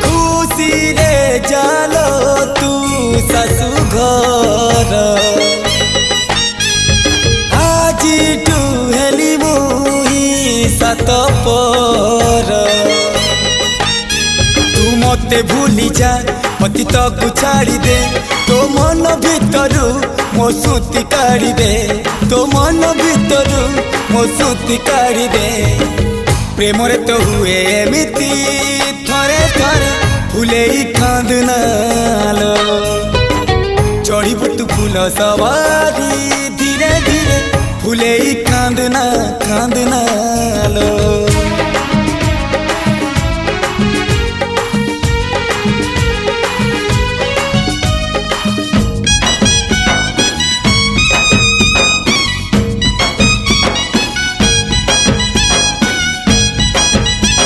खुशी रे जालो तू ससु घर आज टू हेली मुही सात पर तू मते भूली जा पतित को छाड़ी दे तो मन भितरु मो सुती काढ़ी दे तो मन भितरु मो सुती काढ़ी दे प्रेम रे तो हुए एमिति थरे थरे फुले कांदनालो चढ़ी बुटू फूल सवारी धीरे धीरे फुले कांदनालो।